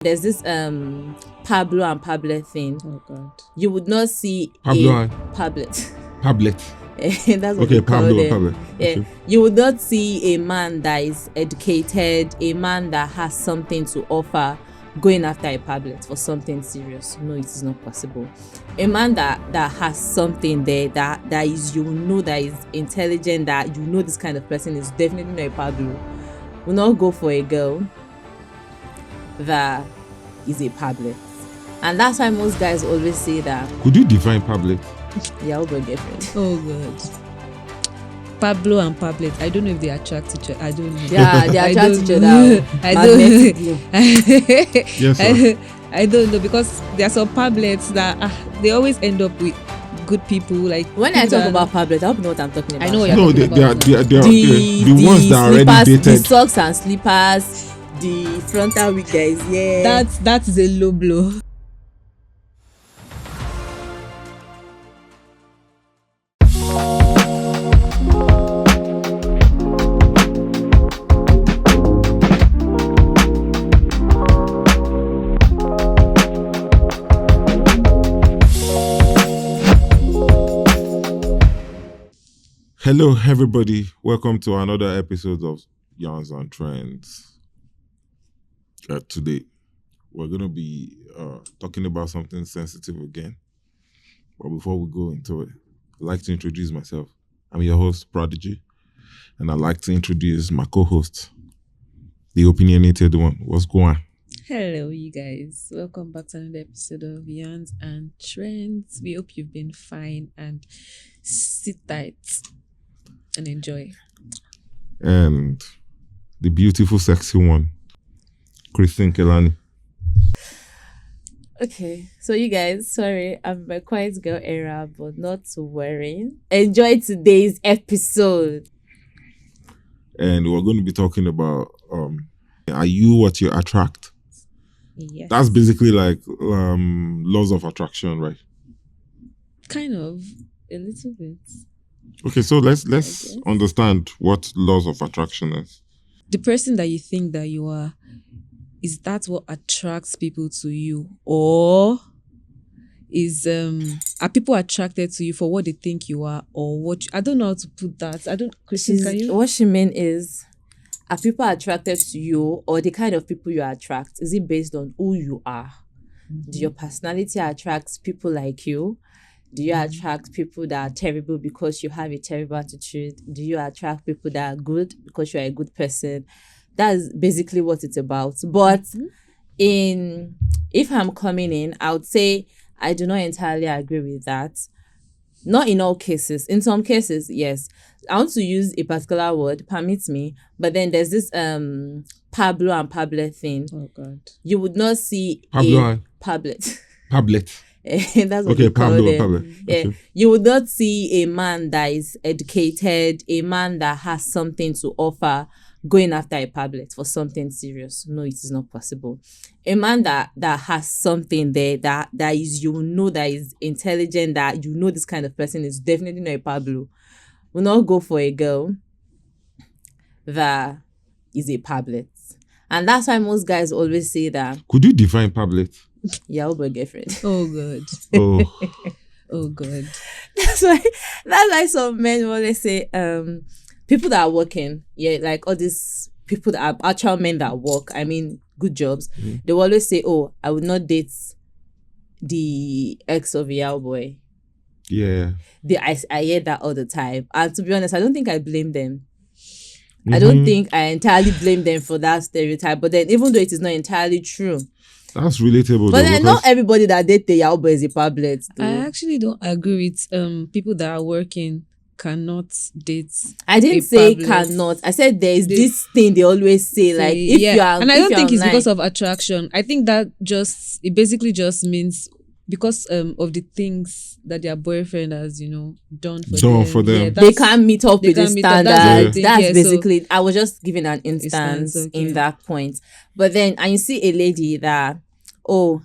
There's this Pablo and Pablet thing. Oh God. You would not see Pablo and Pablet. Pablet. That's what Okay, we call Pablo, them. Pablo. Yeah. Okay. You would not see a man that is educated, a man that has something to offer, going after a Pablet for something serious. No, it is not possible. A man that has something there that is, that is intelligent, that this kind of person is definitely not a Pablo, will not go for a girl that is a Pablet. And that's why most guys always say that. Could you define Pablet? Yeah, I'll go girlfriend. Oh God. Pablo and Pablet. I don't know if they attract each other. I don't know. Yeah, they attract each other. I don't. Yes, sir. I don't know, because there are some Pablets that they always end up with good people. Like when I talk about Pablet, I hope you know what I'm talking about. I know what No, you're they talking are about. the ones that are slippers, already the dated. socks and slippers, the frontal wig guys. Yeah, That is a low blow. Hello, everybody. Welcome to another episode of Yarns and Trends. Today, we're going to be talking about something sensitive again. But before we go into it, I'd like to introduce myself. I'm your host, Prodigy, and I'd like to introduce my co-host, the opinionated one. What's going on? Hello, you guys. Welcome back to another episode of Yarns and Trends. We hope you've been fine, and sit tight and enjoy. And the beautiful, sexy one, Christine Kelani. Okay, so you guys, sorry, I'm a quiet girl era, but not to worry. Enjoy today's episode. And we're going to be talking about are you what you attract? Yes. That's basically like laws of attraction, right? Kind of, a little bit. Okay, so let's understand what laws of attraction is. The person that you think that you are, is that what attracts people to you? Or is are people attracted to you for what they think you are, or what I don't know how to put that. Christine, can you? What she meant is, are people attracted to you, or the kind of people you attract? Is it based on who you are? Mm-hmm. Do your personality attract people like you? Do you attract people that are terrible because you have a terrible attitude? Do you attract people that are good because you're a good person? That's basically what it's about. But if I'm coming in, I would say I do not entirely agree with that. Not in all cases. In some cases, yes. I want to use a particular word, permits me, but then there's this Pablo and Pablet thing. Oh God. You would not see Pablo a Pablet. Pablet. That's what Okay, we call Pablo, them. Pablo. Yeah. Okay. You would not see a man that is educated, a man that has something to offer, going after a Pablet for something serious. No, it is not possible. A man that has something there that is, that is intelligent, that this kind of person is definitely not a Pablo, will not go for a girl that is a Pablet. And that's why most guys always say that. Could you define Pablet? Yeah, I'll be girlfriend. Oh God. Oh. Oh God. That's why some men always say people that are working, like all these people that are actual men that work, I mean good jobs, they will always say, oh, I would not date the ex of a young boy. Yeah. I hear that all the time. And to be honest, I don't think I blame them. I don't think I entirely blame them for that stereotype. But then even though it is not entirely true, that's relatable. But then not everybody that date the young boy is a Pablet. I actually don't agree with people that are working cannot date. I didn't say Pablet. Cannot. I said there is this thing they always say, like if you are, and I don't think it's online, because of attraction. I think that it basically just means because of the things that their boyfriend has done for them. Yeah, they can't meet up with the standards. That's basically. So, I was just giving an instance in that point. But then, and you see a lady that, oh,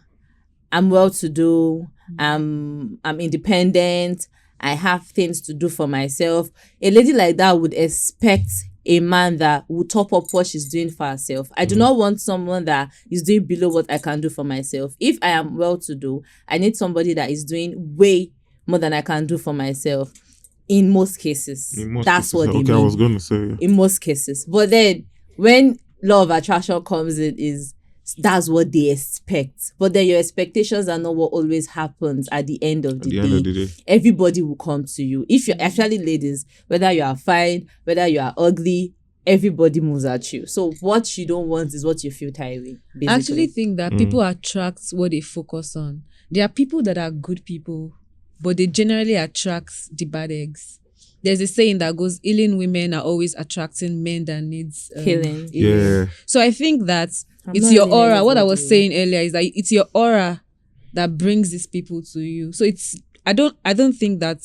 I'm well to do, I'm independent, I have things to do for myself. A lady like that would expect a man that will top up what she's doing for herself. I do not want someone that is doing below what I can do for myself. If I am well-to-do, I need somebody that is doing way more than I can do for myself. In most cases, that's what they mean. I was going to say. Yeah. In most cases. But then, when law of attraction comes in, that's what they expect. But then your expectations are not what always happens at the end of the day. Everybody will come to you. If you're actually ladies, whether you are fine, whether you are ugly, everybody moves at you. So what you don't want is what you feel tiring. Basically. I actually think that people attract what they focus on. There are people that are good people, but they generally attract the bad eggs. There's a saying that goes, healing women are always attracting men that needs healing. Yeah. So I think that it's your aura. What I was saying earlier is that it's your aura that brings these people to you. So I don't think that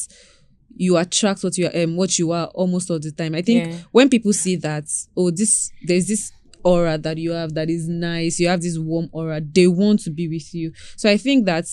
you attract what you are almost all the time. I think when people see that, there's this aura that you have that is nice, you have this warm aura, they want to be with you. So I think that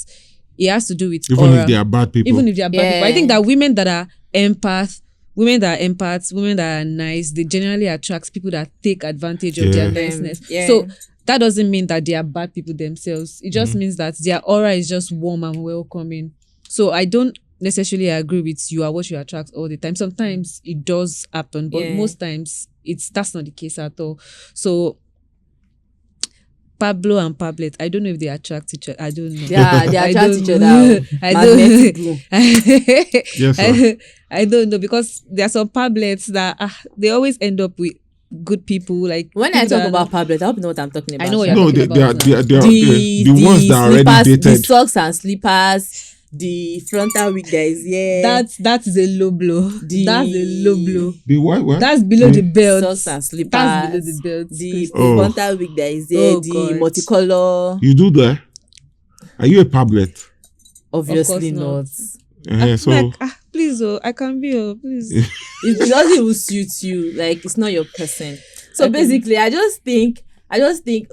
it has to do with even aura. if they are bad people. Even if they are bad people. I think that women that are empaths, women that are nice, they generally attract people that take advantage of their niceness. So that doesn't mean that they are bad people themselves. It just means that their aura is just warm and welcoming. So I don't necessarily agree with you are what you attract all the time. Sometimes it does happen, but most times that's not the case at all. So Pablo and Pablet, I don't know if they attract each other. I don't know. Yeah, they attract each other. I don't know, because there are some Pablets that they always end up with good people. Like when I talk about Pablet, I hope you know what I'm talking about. I know what you're talking about. They are the ones that are already dated. The socks and slippers. The frontal wig that is that is a low blow. That's a low blow. The what? That's below the belt. Socks and slippers. That's below the belt. The frontal wig that is there. The multicolor. You do that? Are you a Pablet? Obviously not. So like, please, I can be, please. It doesn't even suit you. Like, it's not your person. So basically, I just think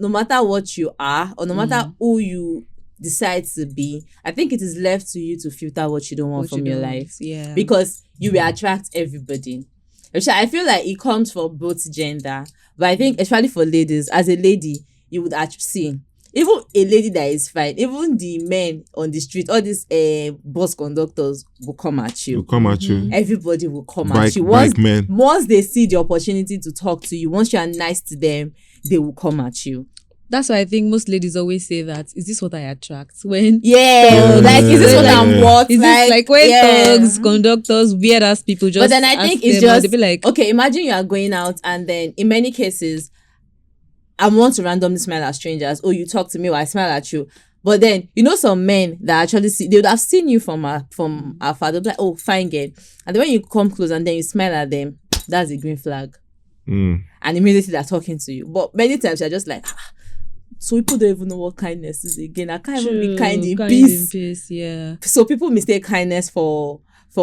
no matter what you are, or no matter who you decide to be, I think it is left to you to filter what you don't want from your life. Yeah. Because you will attract everybody. I feel like it comes from both gender. But I think, especially for ladies, as a lady, you would actually see. Even a lady that is fine, even the men on the street, all these bus conductors will come at you. Everybody will come at you. Once they see the opportunity to talk to you, once you are nice to them, they will come at you. That's why I think most ladies always say that, is this what I attract? When like, is this what I'm what? Is this like when thugs, conductors, weird ass people just. But then I think it's just, be like, okay, imagine you are going out and then in many cases, I want to randomly smile at strangers. Oh, you talk to me or I smile at you. But then, some men that actually they would have seen you from afar. They'll be like, oh, fine girl. And then when you come close and then you smile at them, that's a green flag. And immediately they're talking to you. But many times you're just like, so people don't even know what kindness is again. I can't even be kind in peace. Yeah. So people mistake kindness for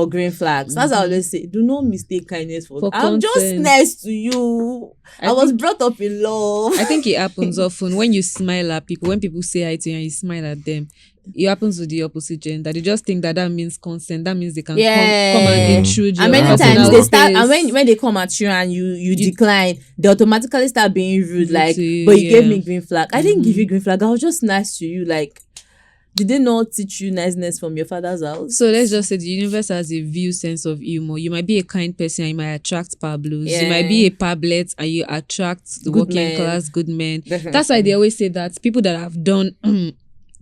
green flags. That's how I always say, do not mistake kindness for I'm just nice to you. I was brought up in love. I think it happens often when you smile at people. When people say hi to you and you smile at them, it happens with the opposite gender. They just think that means consent. That means they can come and intrude you. And many times they start, and when they come at you and you decline, they automatically start being rude. Like, but you gave me green flag. I didn't give you green flag. I was just nice to you. Like, did they not teach you niceness from your father's house? So let's just say the universe has a view sense of humor. You might be a kind person and you might attract Pablos. You might be a Pablet and you attract the working class, good men. Definitely. That's why they always say that people that have done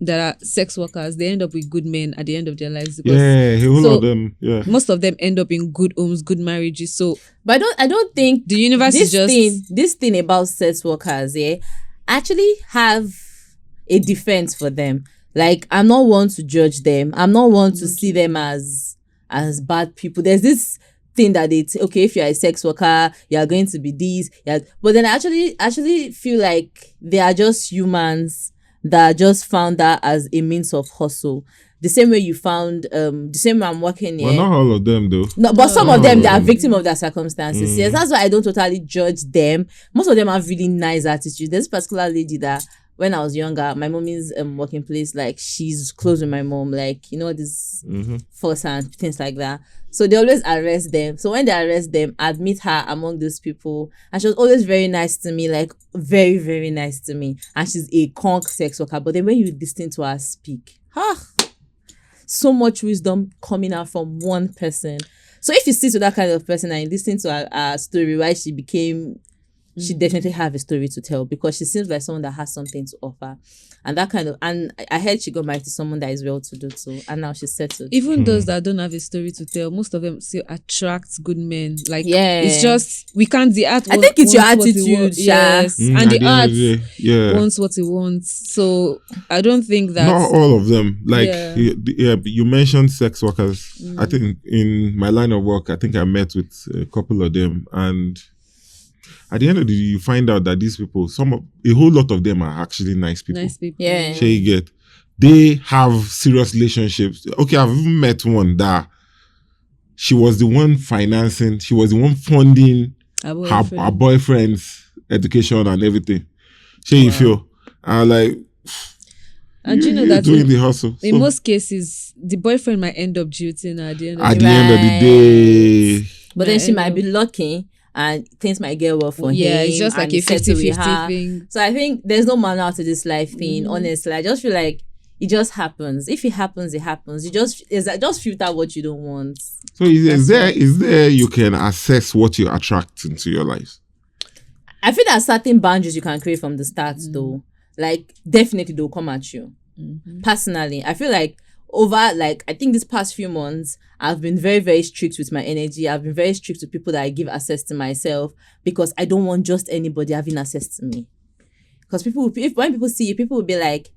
that are sex workers, they end up with good men at the end of their lives. Most of them end up in good homes, good marriages. So, but I don't think the universe is just this thing about sex workers. Actually have a defense for them. Like, I'm not one to judge them. I'm not one to see them as bad people. There's this thing that okay, if you're a sex worker, you're going to be these. But then I actually feel like they are just humans that just found that as a means of hustle. The same way you found, the same way I'm working here. Well, not all of them though. No, but some of them, they are victim of their circumstances. Yes, that's why I don't totally judge them. Most of them have really nice attitudes. There's a particular lady that when I was younger, my mommy's working place, like she's close with my mom, like, you know, this first hand, things like that. So they always arrest them. So when they arrest them, I'd meet her among those people. And she was always very nice to me, like very, very nice to me. And she's a conk sex worker. But then when you listen to her speak, so much wisdom coming out from one person. So if you sit with that kind of person and you listen to her story, why she became, she definitely have a story to tell, because she seems like someone that has something to offer. And that kind of, and I heard she got married to someone that is well-to-do too, and now she's settled. Even those that don't have a story to tell, most of them still attract good men. Like, Yeah. it's just, we can't, the art I think it's your wants what it attitude, wants. Sha. Yes, and At the end art of the day, yeah. wants what it wants. So I don't think that. Not all of them. Like, Yeah. you mentioned sex workers. I think in my line of work, I think I met with a couple of them, and at the end of the day, you find out that these people, a whole lot of them are actually nice people. Nice people. Yeah. Shey you get, they have serious relationships. Okay, I've even met one that she was the one financing, she was the one funding her boyfriend's education and everything. Shey you feel? And like, And you know you're that doing the hustle. in So, most cases, the boyfriend might end up jilting her at the end of at the the end of the day, But then she I might know. be lucky and things might get well for him. Yeah, it's just like and a he's settled with 50-50 her. thing. So I think there's no manual to this life thing. Honestly, I just feel like it just happens. If it happens, it happens. You just filter what you don't want. so is there you can assess what you attract into your life? I feel that certain boundaries you can create from the start, though. Like, definitely they'll come at you. Personally, I feel like I think these past few months, I've been very, very strict with my energy. I've been very strict with people that I give access to myself, because I don't want just anybody having access to me. Because when people see you, people will be like,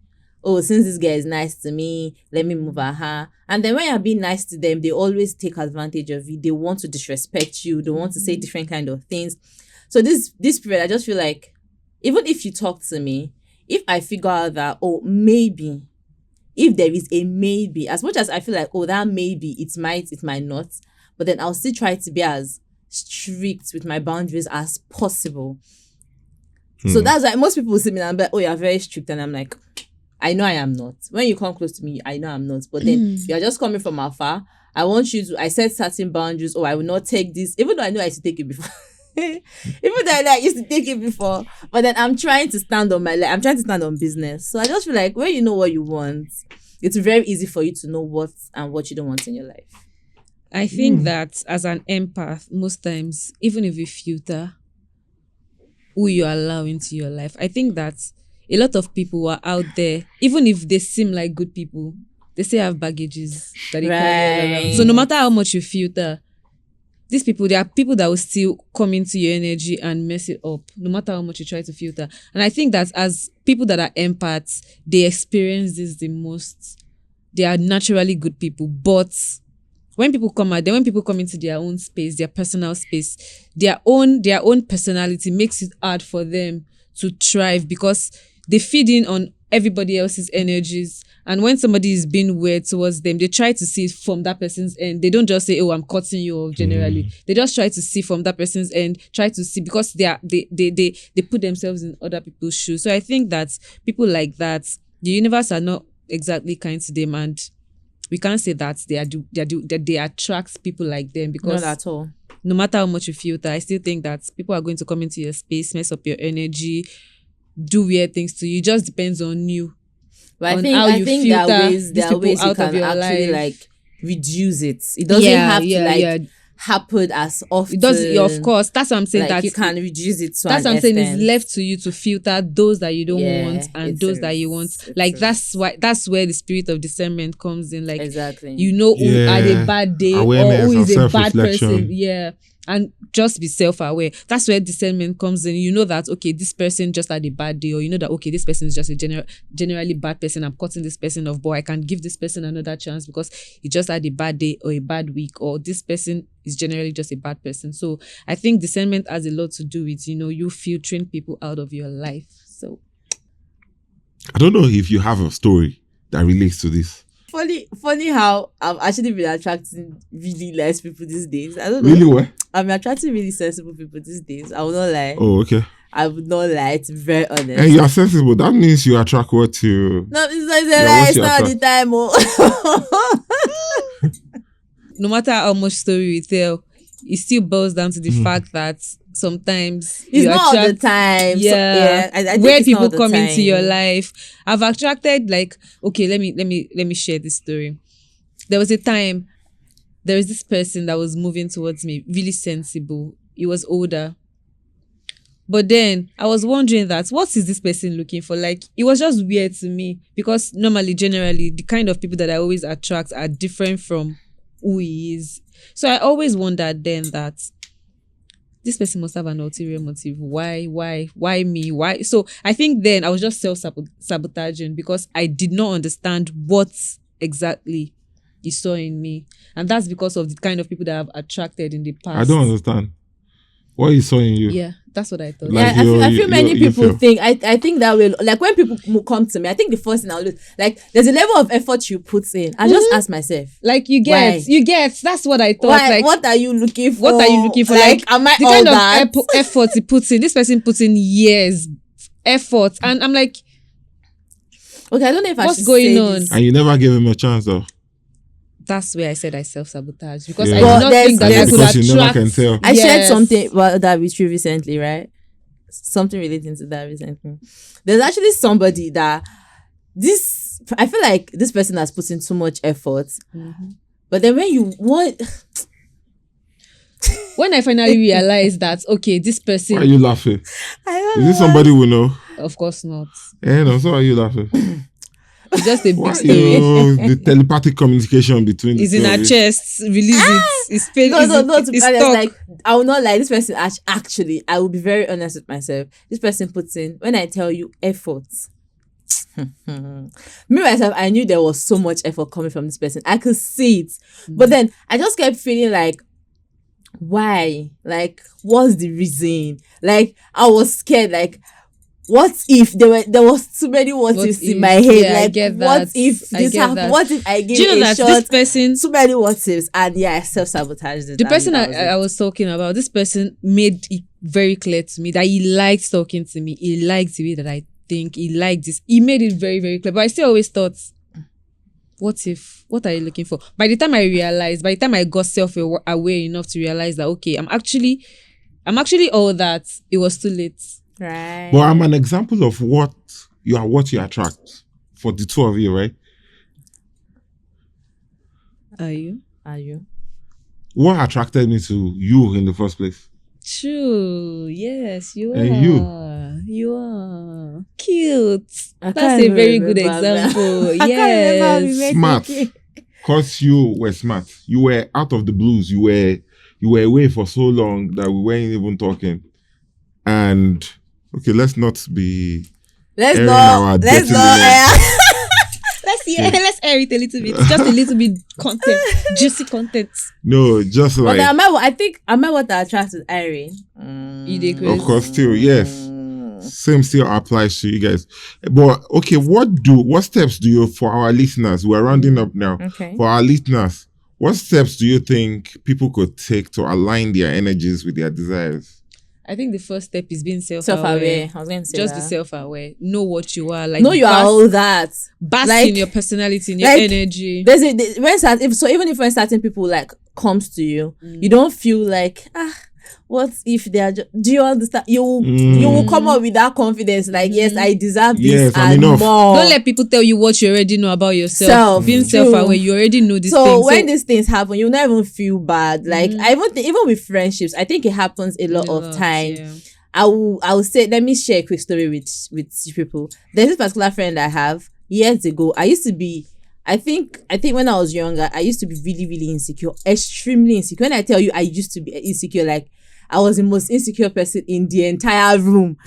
oh, since this guy is nice to me, let me move at her. And then when you're being nice to them, they always take advantage of it. They want to disrespect you. They want to say different kind of things. So this period, I just feel like, even if you talk to me, if I figure out that, oh, maybe, if there is a maybe, as much as I feel like, oh, that maybe, it might not, but then I'll still try to be as strict with my boundaries as possible. So that's why most people will see me and be like, oh, you're very strict. And I'm like, I know I am not. When you come close to me, I know I'm not. But then you're just coming from afar. I set certain boundaries. Oh, I will not take this, even though I know I used to take it before. Even though I used to take it before. But then I'm trying to stand on I'm trying to stand on business. So I just feel like when you know what you want, it's very easy for you to know what and what you don't want in your life. I think that as an empath, most times, even if you filter who you allow into your life, I think that a lot of people are out there, even if they seem like good people, they still have baggages that they carry around. So no matter how much you filter, these people, there are people that will still come into your energy and mess it up, no matter how much you try to filter. And I think that as people that are empaths, they experience this the most. They are naturally good people, but when people come out, then when people come into their own space, their personal space, their own personality makes it hard for them to thrive, because they feed in on everybody else's energies. And when somebody is being weird towards them, they try to see it from that person's end. They don't just say, oh, I'm cutting you off generally. They just try to see from that person's end, try to see, because they put themselves in other people's shoes. So I think that people like that, the universe are not exactly kind to them, and we can't say that they attract people like them, because Not at all. no matter how much you filter, I still think that people are going to come into your space, mess up your energy, do weird things to you. It just depends on you. But on I how you think there are filter ways these you people can out of your actually life. like reduce it. It doesn't have to happen as often. It does, of course. That's what I'm saying. Like, that you can reduce it to that's an what I'm saying. extent. It's left to you to filter those that you don't Yeah, want and it those that is. you want. It Like is. that's where the spirit of discernment comes in. Like, Exactly. you know who had a bad day Awareness or who is and a bad self-reflection. person. Yeah. And just be self-aware. That's where discernment comes in. You know that, okay, this person just had a bad day, or you know that, okay, this person is just a generally bad person. I'm cutting this person off, but I can give this person another chance because he just had a bad day or a bad week, or this person is generally just a bad person. So I think discernment has a lot to do with, you filtering people out of your life. So I don't know if you have a story that relates to this. Funny how I've actually been attracting really nice people these days. I don't know. Really what? I'm attracting really sensible people these days. I will not lie. Oh, okay. I would not lie. To be very honest. And you are sensible. That means you attract what you. No, it's not all the time. Oh. No matter how much story we tell, it still boils down to the fact that sometimes it's not all the time. Yeah, I think where it's people not all the come into your time. life. I've attracted okay, let me share this story. There was a time there was this person that was moving towards me, really sensible. He was older. But then I was wondering that what is this person looking for? Like, it was just weird to me because normally, generally, the kind of people that I always attract are different from who he is. So I always wondered then that this person must have an ulterior motive. Why me? Why? So I think then I was just self-sabotaging because I did not understand what exactly he saw in me. And that's because of the kind of people that I've attracted in the past. I don't understand. What you saw in you? Yeah, that's what I thought. Like, I feel many people think I think that will, like, when people come to me, I think the first thing I'll do, like, there's a level of effort you put in. I just ask myself, like, you get that's what I thought. why? Like, What are you looking for? what are you looking for? Like, am I the all kind that? of effort he puts in, this person puts in years effort, and I'm like, Okay, I don't know if I what's should going say on? this. And you never gave him a chance, though. That's where I said I self-sabotage because Yeah. I But did not there's- think that I there's- could Because attract. you never can tell. I shared Yes. something about that with you recently, right? Something relating to that recently. There's actually somebody that I feel like this person has put in too much effort. But then when you want, When I finally realized that, okay, this person, Why are you laughing? I don't Is know. this somebody we know? of course not. No, so why are you laughing? It's just a big Why story. the telepathic communication between It's the in two her of you? chest. Release it. It's pain. No, to be it's honest, stuck. like, I will not lie. This person actually, I will be very honest with myself. This person puts in, when I tell you, effort. Me myself, I knew there was so much effort coming from this person. I could see it, but then I just kept feeling like, why? Like, what's the reason? Like, I was scared. Like, what if there was too many what ifs in my head? Yeah, I like, get what that. if I this get happened? that. What if I give Do you know a that shot? this person, Too many what ifs, and yeah, I self-sabotaged it. the and person that was it. I was talking about, this person made it very clear to me that he liked talking to me. He liked the way that I think. He liked this. He made it very, very clear. But I still always thought, what are you looking for? By the time I got self-aware enough to realize that, okay, I'm actually all that, it was too late. Right. But I'm an example of what you attract for the two of you, right? Are you? Are you? What attracted me to you in the first place? True. Yes, you are. And You are. Cute. I That's can't a even very good remember, man. example. I can't remember how we Yes. met Smart. again. Because you were smart. You were out of the blues. You were away for so long that we weren't even talking. And okay, let's not be Let's airing not. our Let's dirty not. linen. Let's air it a little bit. Just a little bit content. Juicy content. No, just But like then I think what attracted Irene. You dey of crazy. course still, yes. Same still applies to you guys. But okay, what steps do you, for our listeners, we're rounding up now. Okay. For our listeners, what steps do you think people could take to align their energies with their desires? I think the first step is being Self-aware. I was going to say Just that. be self-aware. Know what you are. Like, No, you are all that. bask Like- in your personality, in your like, energy. Even if when certain people like comes to you, you don't feel like what if they are do you understand? You will come up with that confidence, like, yes, I deserve this Yes, I'm and enough. more. Don't let people tell you what you already know about yourself. Being True. self-aware, you already know this So thing. when these things happen, you'll not even feel bad. Like, I even with friendships, I think it happens a lot of time. Yeah. I will say, let me share a quick story with people. There's this particular friend I have years ago. I used to be, I think when I was younger, I used to be really, really insecure, extremely insecure. When I tell you I used to be insecure, like, I was the most insecure person in the entire room.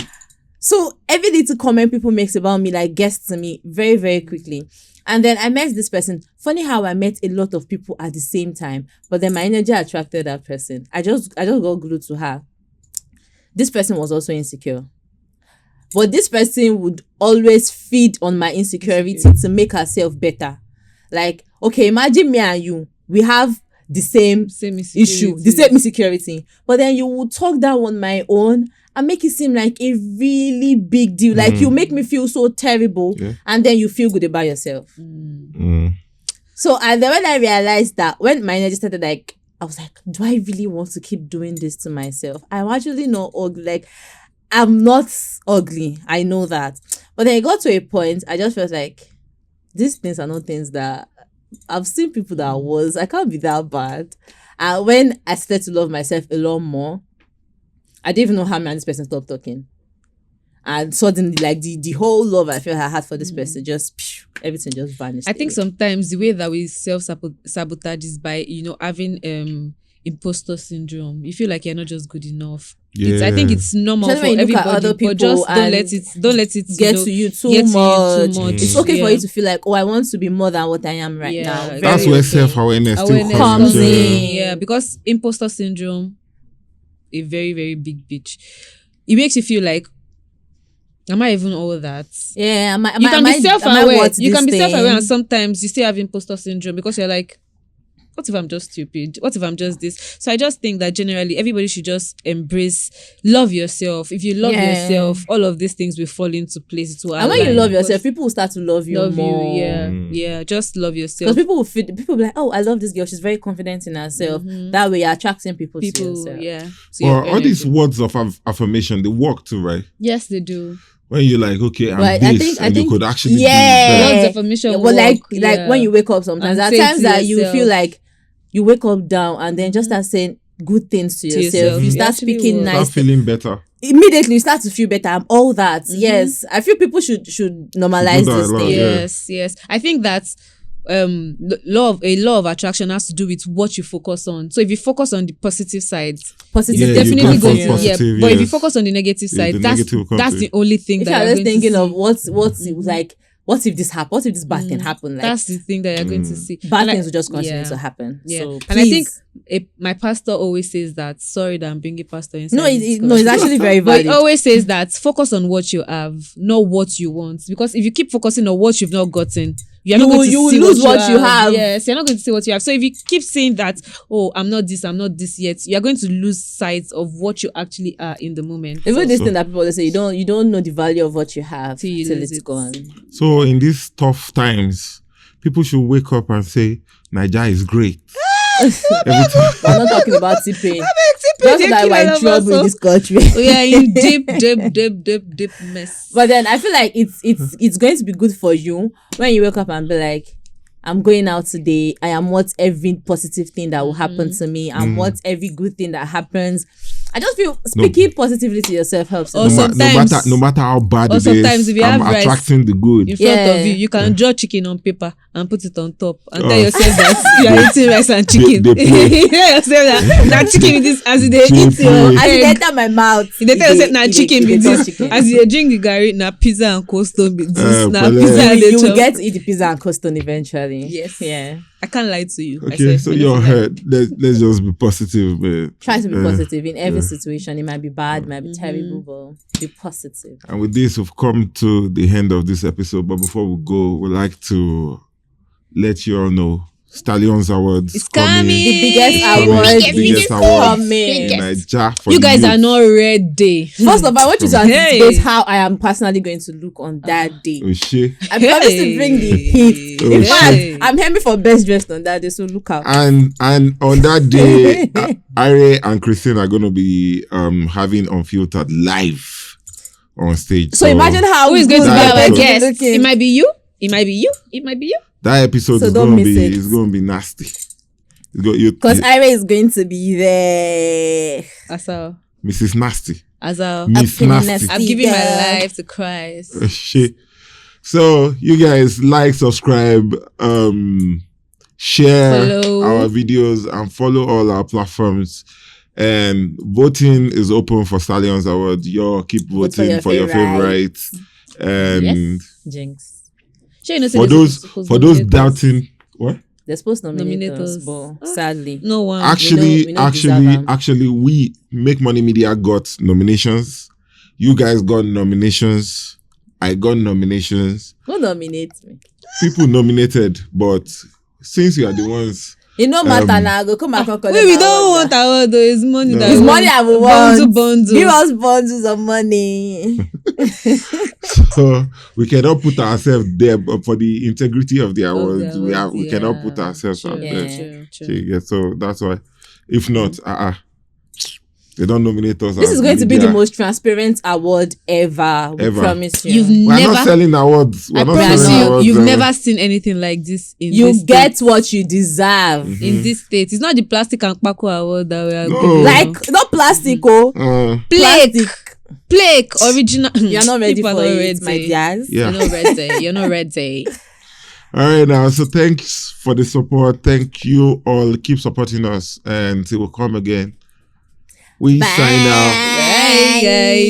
So every little comment people makes about me, like, gets to me very, very quickly. And then I met this person. Funny how I met a lot of people at the same time, but then my energy attracted that person. I just got glued to her. This person was also insecure. But this person would always feed on my insecurity to make herself better. Like, okay, imagine me and you. We have the same Same issue, the same insecurity. But then you will talk down on my own and make it seem like a really big deal. Like you make me feel so terrible, and then you feel good about yourself. So and then when I realized that, when my energy started, like, I was like, do I really want to keep doing this to myself? I'm actually not ugly. Like, I'm not ugly. I know that. But then it got to a point, I just felt like, these things are not things that I've seen people that was. I can't be that bad. And when I started to love myself a lot more, I didn't even know how this person stopped talking. And suddenly, like, the whole love I felt I had for this person, just everything just vanished. I think sometimes the way that we self-sabotage is by, having imposter syndrome. You feel like you're not just good enough. I think it's normal for everybody, but just don't let it get to you too much. It's okay for you to feel like, oh, I want to be more than what I am right now. That's where self-awareness still comes in. Yeah, because imposter syndrome, a very, very big bitch. It makes you feel like, am I even all that? Yeah, you can be self-aware. You can be self-aware, and sometimes you still have imposter syndrome because you're like, what if I'm just stupid? What if I'm just this? So I just think that generally everybody should just love yourself. If you love yourself, all of these things will fall into place. And when you love yourself, people will start to love you more. Yeah, just love yourself. Because people will be like, oh, I love this girl. She's very confident in herself. That way you're attracting people to yourself. Yeah. Well, all these words of affirmation, they work too, right? Yes, they do. When you're like, okay, I'm right, this, and you could actually do that. Words of affirmation well, like when you wake up sometimes, there are times that you feel like you wake up down and then just start saying good things to yourself. You start speaking nice. Start feeling better. Immediately you start to feel better. I'm all that. Yes. I feel people should normalize this thing. Yes. I think that law of attraction has to do with what you focus on. So if you focus on the positive side, it's definitely going to but if you focus on the negative side, that's the only thing that you're just thinking of what's like, what if this happens? What if this bad thing happen? Like, that's the thing that you're going to see. Bad things will just continue to happen. Yeah. So and I think my pastor always says that. Sorry that I'm bringing pastor inside. No, it's actually very valid. But he always says that focus on what you have, not what you want. Because if you keep focusing on what you've not gotten, you're not going to see lose what you have. Yes, you're not going to see what you have. So if you keep saying that, oh, I'm not this yet, you're going to lose sight of what you actually are in the moment. Even this thing that people say, you don't know the value of what you have till it's gone. So in these tough times, people should wake up and say, Naija is great. I'm not talking about T-Pain. Just that we're in trouble in this country. We are in deep mess. But then I feel like it's going to be good for you when you wake up and be like, I'm going out today. I am what every positive thing that will happen to me. I'm what every good thing that happens. I just feel speaking positively to yourself helps. No matter how bad it is, if you I'm have attracting the good. In front of you can draw chicken on paper and put it on top and tell yourself that you are eating rice and chicken. You tell yourself that chicken with this as they eat your as they enter my mouth. You tell yourself na chicken with this as you drink the garri na pizza and cold stone with this na pizza and you will get to eat the pizza and cold stone eventually. Yes. Yeah. I can't lie to you. Okay, so you're hurt. Let's just be positive. But, try to be positive in every situation. It might be bad, it might be terrible, but be positive. And with this, we've come to the end of this episode. But before we go, we'd like to let you all know Stallions Awards it's coming. The biggest award in Naija for you guys are not ready. First of all, I want you to anticipate how I am personally going to look on that day. Oh shit. I promise to bring the heat. In fact, I'm aiming for best dressed on that day, so look out. And on that day, Ari and Christine are going to be having Unfiltered live on stage. So imagine how who is going to be our guest. It might be you. It might be you. That episode is going to be nasty. Because Ira is going to be there. Asa. Mrs. Nasty. Asa. Miss Nasty. I'm giving my life to Christ. Shit. So you guys like, subscribe, share our videos and follow all our platforms. And voting is open for Stallions Award. Y'all keep voting for your favorites. And Jinx. For those doubting, what? They're supposed to nominate us, but sadly, no one. Actually, we Make Money Media got nominations. You guys got nominations. I got nominations. Who nominates me? People nominated, but since you are the ones You know, matter now. Go come back. We don't want award though. It's money No. that It's we money I will want. Bundle. Give us bundles of money. So we cannot put ourselves there, but for the integrity of the awards, we cannot put ourselves out there. True. Okay, yeah, so that's why. If not, they don't nominate us. This as is going to be the media. most transparent award ever. We Ever. promise you. We're Never. not selling awards. We're I not promise selling you, awards, you've never seen anything like this in You this get state. what you deserve. In this state. It's not the plastic and Paco award that we are No. giving. Like not plastic, oh. Plastic. Plague original. You're not ready People for are not it, my ready. dears. Yeah. You're not ready. You're not ready. All right, now. So thanks for the support. Thank you all. Keep supporting us, and it will come again. We sign out. Bye, guys.